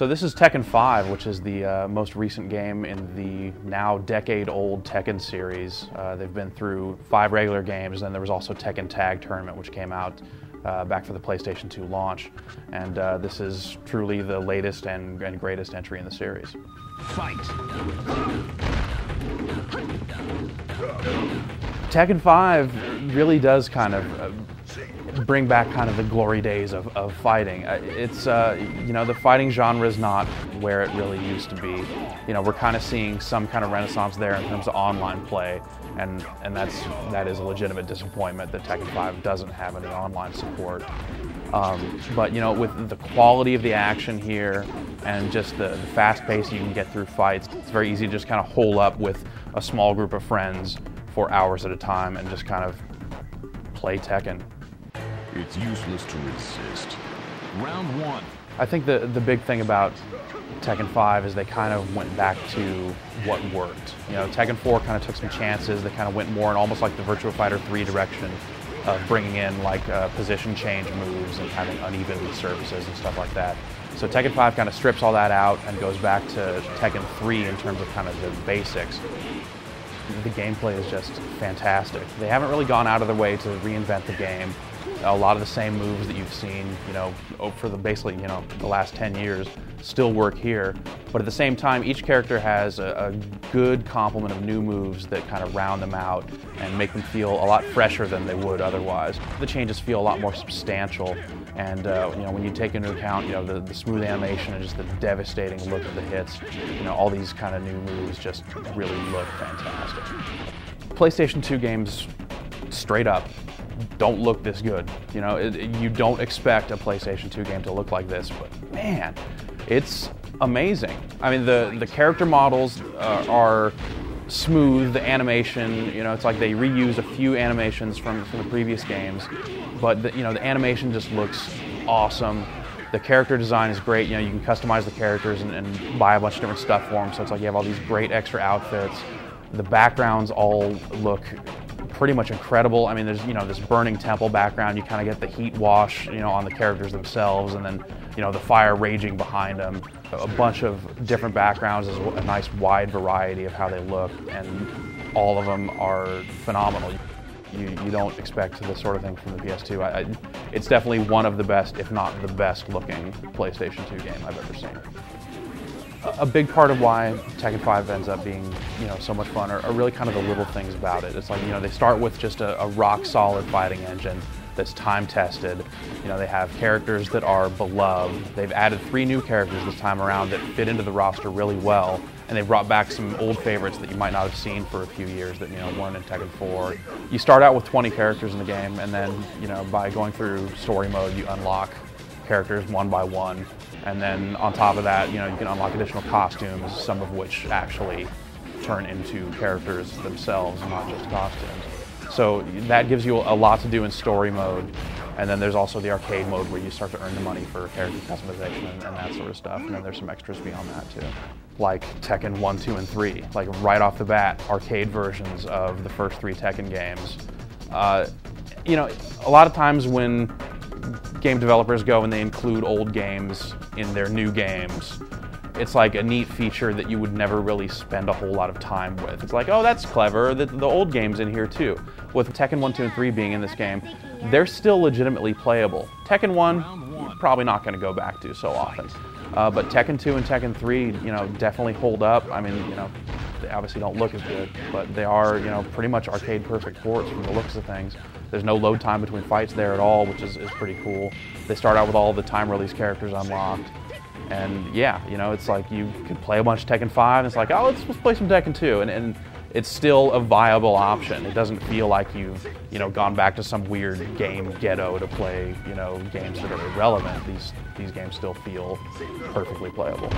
So this is Tekken 5, which is the most recent game in the now decade-old Tekken series. They've been through 5 regular games, and there was also Tekken Tag Tournament, which came out back for the PlayStation 2 launch. And this is truly the latest and greatest entry in the series. Fight! Tekken 5 really does kind of bring back kind of the glory days of fighting. It's, you know, the fighting genre is not where it really used to be. You know, we're kind of seeing some kind of renaissance there in terms of online play, and that is a legitimate disappointment that Tekken 5 doesn't have any online support. But, you know, with the quality of the action here and just the fast pace you can get through fights, it's very easy to just kind of hole up with a small group of friends for hours at a time and just kind of play Tekken. It's useless to resist. Round 1. I think the big thing about Tekken 5 is they kind of went back to what worked. You know, Tekken 4 kind of took some chances. They kind of went more in almost like the Virtua Fighter 3 direction of bringing in like position change moves and having uneven surfaces and stuff like that. So Tekken 5 kind of strips all that out and goes back to Tekken 3 in terms of kind of the basics. The gameplay is just fantastic. They haven't really gone out of their way to reinvent the game. A lot of the same moves that you've seen, you know, for basically, you know, the last 10 years still work here. But at the same time, each character has a good complement of new moves that kind of round them out and make them feel a lot fresher than they would otherwise. The changes feel a lot more substantial, and you know, when you take into account, you know, the smooth animation and just the devastating look of the hits, you know, all these kind of new moves just really look fantastic. PlayStation 2 games, straight up, don't look this good. You know, you don't expect a PlayStation 2 game to look like this, but man, it's amazing. I mean, the character models are smooth, the animation, you know, it's like they reuse a few animations from the previous games, but you know, the animation just looks awesome. The character design is great. You know, you can customize the characters and buy a bunch of different stuff for them, so it's like you have all these great extra outfits. The backgrounds all look pretty much incredible. I mean, there's, you know, this burning temple background. You kind of get the heat wash, you know, on the characters themselves, and then, you know, the fire raging behind them. A bunch of different backgrounds, is a nice wide variety of how they look, and all of them are phenomenal. You don't expect this sort of thing from the PS2. It's definitely one of the best, if not the best looking PlayStation 2 game I've ever seen. A big part of why Tekken 5 ends up being, you know, so much fun are really kind of the little things about it. It's like, you know, they start with just a rock-solid fighting engine that's time-tested. You know, they have characters that are beloved. They've added 3 new characters this time around that fit into the roster really well, and they've brought back some old favorites that you might not have seen for a few years that, you know, weren't in Tekken 4. You start out with 20 characters in the game, and then, you know, by going through story mode, you unlock characters one by one. And then on top of that, you know, you can unlock additional costumes, some of which actually turn into characters themselves, not just costumes. So that gives you a lot to do in story mode. And then there's also the arcade mode where you start to earn the money for character customization and that sort of stuff. And then there's some extras beyond that too. Like Tekken 1, 2, and 3. Like right off the bat, arcade versions of the first 3 Tekken games. You know, a lot of times when game developers go and they include old games in their new games, it's like a neat feature that you would never really spend a whole lot of time with. It's like, oh, that's clever, the old game's in here too. With Tekken 1, 2, and 3 being in this game, they're still legitimately playable. Tekken 1, you're probably not going to go back to so often. But Tekken 2 and Tekken 3, you know, definitely hold up. I mean, you know, they obviously don't look as good, but they are, you know, pretty much arcade perfect ports from the looks of things. There's no load time between fights there at all, which is pretty cool. They start out with all the time release characters unlocked. And yeah, you know, it's like you can play a bunch of Tekken 5, and it's like, oh, let's play some Tekken 2. And it's still a viable option. It doesn't feel like you've, you know, gone back to some weird game ghetto to play, you know, games that are irrelevant. These games still feel perfectly playable.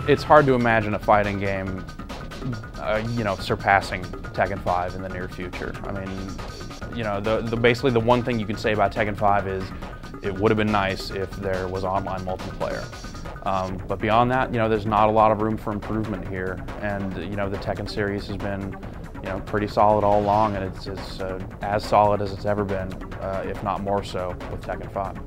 It's hard to imagine a fighting game, you know, surpassing Tekken 5 in the near future. I mean, you know, basically the one thing you can say about Tekken 5 is it would have been nice if there was online multiplayer. But beyond that, there's not a lot of room for improvement here. And, the Tekken series has been, pretty solid all along, and it's as solid as it's ever been, if not more so, with Tekken 5.